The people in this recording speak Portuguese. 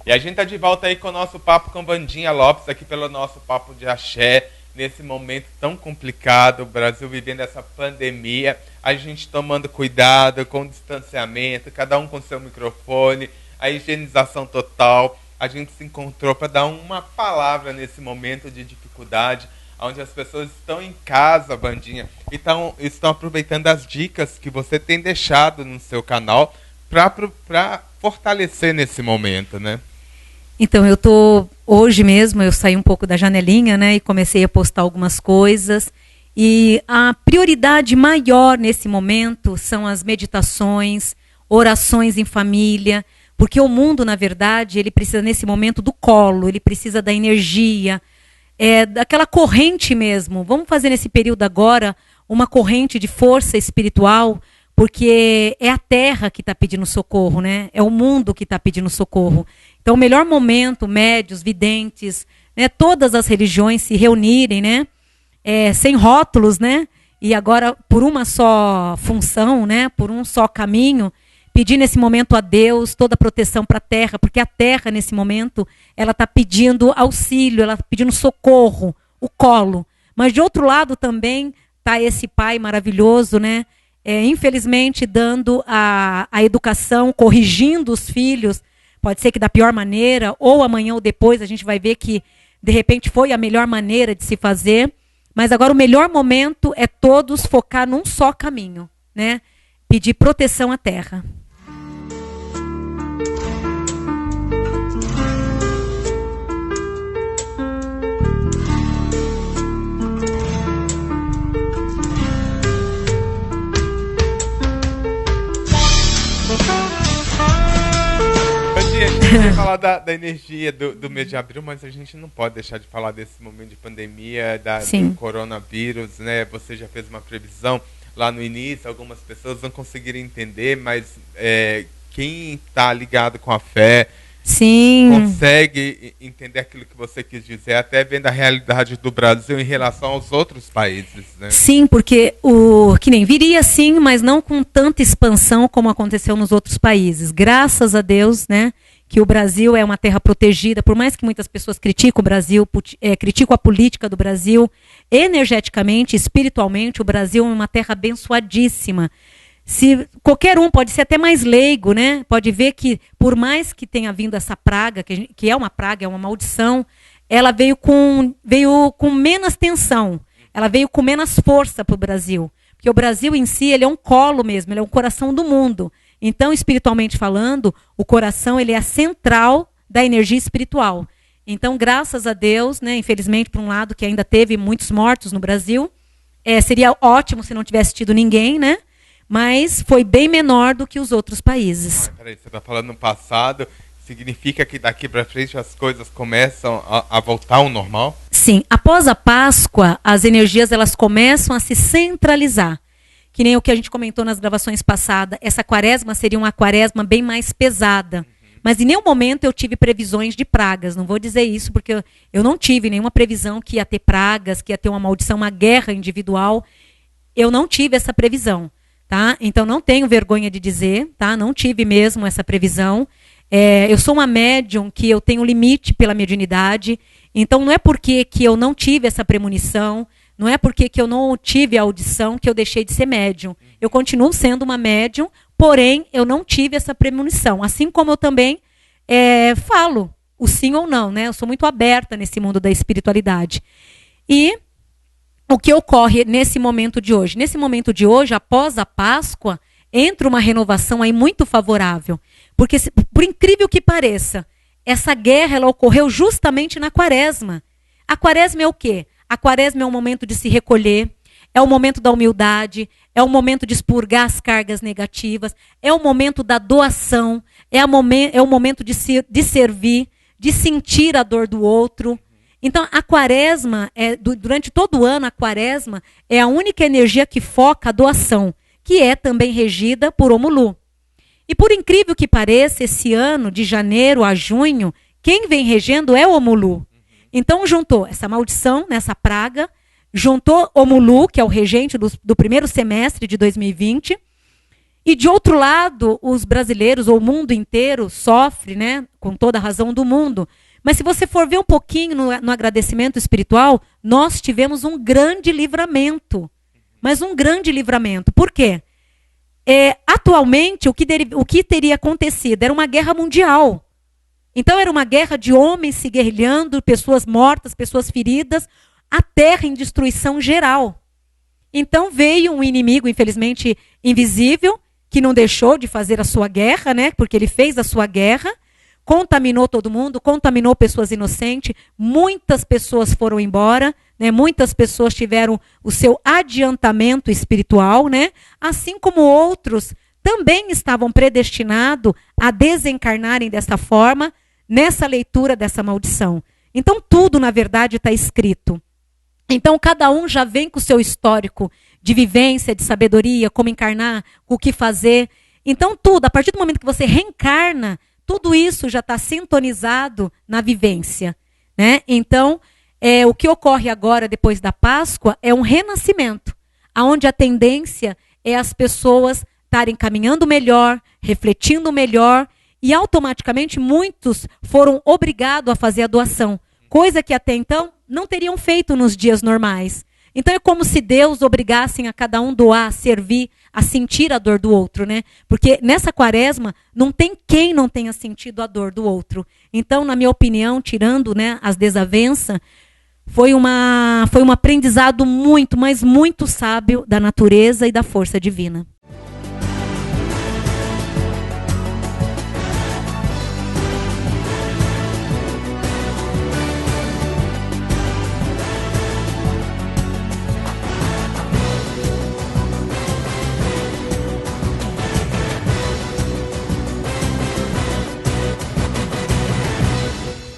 E a gente está de volta aí com o nosso papo com Vandinha Lopes, aqui pelo nosso Papo de Axé, nesse momento tão complicado, o Brasil vivendo essa pandemia, a gente tomando cuidado com o distanciamento, cada um com seu microfone, a higienização total. A gente se encontrou para dar uma palavra nesse momento de dificuldade, onde as pessoas estão em casa, Vandinha, e estão aproveitando as dicas que você tem deixado no seu canal para fortalecer nesse momento, né? Então, hoje mesmo, eu saí um pouco da janelinha, né, e comecei a postar algumas coisas. E a prioridade maior nesse momento são as meditações, orações em família, porque o mundo, na verdade, ele precisa nesse momento do colo, ele precisa da energia, daquela corrente mesmo. Vamos fazer nesse período agora uma corrente de força espiritual, porque é a Terra que está pedindo socorro, né? É o mundo que está pedindo socorro. Então, o melhor momento, médios, videntes, né, todas as religiões se reunirem, né, sem rótulos, né, e agora por uma só função, né, por um só caminho, pedir nesse momento a Deus toda a proteção para a Terra, porque a Terra, nesse momento, ela está pedindo auxílio, ela está pedindo socorro, o colo. Mas, de outro lado, também está esse Pai maravilhoso, né, infelizmente, dando a educação, corrigindo os filhos. Pode ser que da pior maneira, ou amanhã ou depois a gente vai ver que, de repente, foi a melhor maneira de se fazer. Mas agora o melhor momento é todos focar num só caminho, né? Pedir proteção à Terra. A gente vai falar da energia do mês de abril, mas a gente não pode deixar de falar desse momento de pandemia, do coronavírus, né? Você já fez uma previsão lá no início, algumas pessoas não conseguiram entender, mas quem está ligado com a fé consegue entender aquilo que você quis dizer, até vendo a realidade do Brasil em relação aos outros países, né? Sim, porque que nem viria sim, mas não com tanta expansão como aconteceu nos outros países. Graças a Deus, né, que o Brasil é uma terra protegida, por mais que muitas pessoas critiquem o Brasil, criticam a política do Brasil, energeticamente, espiritualmente, o Brasil é uma terra abençoadíssima. Se qualquer um pode ser até mais leigo, né? Pode ver que por mais que tenha vindo essa praga, que é uma praga, é uma maldição, ela veio com menos tensão, ela veio com menos força para o Brasil. Porque o Brasil em si, ele é um colo mesmo, ele é um coração do mundo. Então, espiritualmente falando, o coração ele é a central da energia espiritual. Então, graças a Deus, né, infelizmente, por um lado, que ainda teve muitos mortos no Brasil, seria ótimo se não tivesse tido ninguém, né? Mas foi bem menor do que os outros países. Peraí, você está falando no passado, significa que daqui para frente as coisas começam a voltar ao normal? Sim, após a Páscoa, as energias elas começam a se centralizar. Que nem o que a gente comentou nas gravações passadas, essa quaresma seria uma quaresma bem mais pesada. Mas em nenhum momento eu tive previsões de pragas. Não vou dizer isso porque eu não tive nenhuma previsão que ia ter pragas, que ia ter uma maldição, uma guerra individual. Eu não tive essa previsão. Tá? Então não tenho vergonha de dizer, tá? Não tive mesmo essa previsão. Eu sou uma médium que eu tenho limite pela mediunidade, então não é porque que eu não tive essa premonição, não é porque que eu não tive a audição que eu deixei de ser médium. Eu continuo sendo uma médium, porém eu não tive essa premonição. Assim como eu também falo o sim ou não, né? Eu sou muito aberta nesse mundo da espiritualidade. E o que ocorre nesse momento de hoje? Nesse momento de hoje, após a Páscoa, entra uma renovação aí muito favorável. Porque, por incrível que pareça, essa guerra ela ocorreu justamente na quaresma. A quaresma é o quê? A quaresma é um momento de se recolher, é o momento da humildade, é o momento de expurgar as cargas negativas, é o momento da doação, é o momento de servir, de sentir a dor do outro. Então, a quaresma, durante todo o ano, a quaresma é a única energia que foca a doação, que é também regida por Omulu. E por incrível que pareça, esse ano, de janeiro a junho, quem vem regendo é o Omulu. Então, juntou essa maldição, nessa praga, juntou Omulu, que é o regente do primeiro semestre de 2020, E de outro lado, os brasileiros, ou o mundo inteiro, sofre, né, com toda a razão do mundo. Mas se você for ver um pouquinho no agradecimento espiritual, nós tivemos um grande livramento. Mas um grande livramento. Por quê? Atualmente, o que teria acontecido? Era uma guerra mundial. Então era uma guerra de homens se guerrilhando, pessoas mortas, pessoas feridas, a terra em destruição geral. Então veio um inimigo, infelizmente, invisível, que não deixou de fazer a sua guerra, né? Porque ele fez a sua guerra, contaminou todo mundo, contaminou pessoas inocentes, muitas pessoas foram embora, né? Muitas pessoas tiveram o seu adiantamento espiritual, né? Assim como outros também estavam predestinados a desencarnarem dessa forma, nessa leitura dessa maldição. Então tudo, na verdade, está escrito. Então cada um já vem com o seu histórico de vivência, de sabedoria, como encarnar, o que fazer. Então tudo, a partir do momento que você reencarna, tudo isso já está sintonizado na vivência, né? Então, o que ocorre agora, depois da Páscoa, é um renascimento, onde a tendência é as pessoas estarem caminhando melhor, refletindo melhor, e automaticamente muitos foram obrigados a fazer a doação, coisa que até então não teriam feito nos dias normais. Então é como se Deus obrigasse a cada um doar, a servir, a sentir a dor do outro, né? Porque nessa quaresma não tem quem não tenha sentido a dor do outro. Então, na minha opinião, tirando, né, as desavenças, foi um aprendizado muito, mas muito sábio da natureza e da força divina.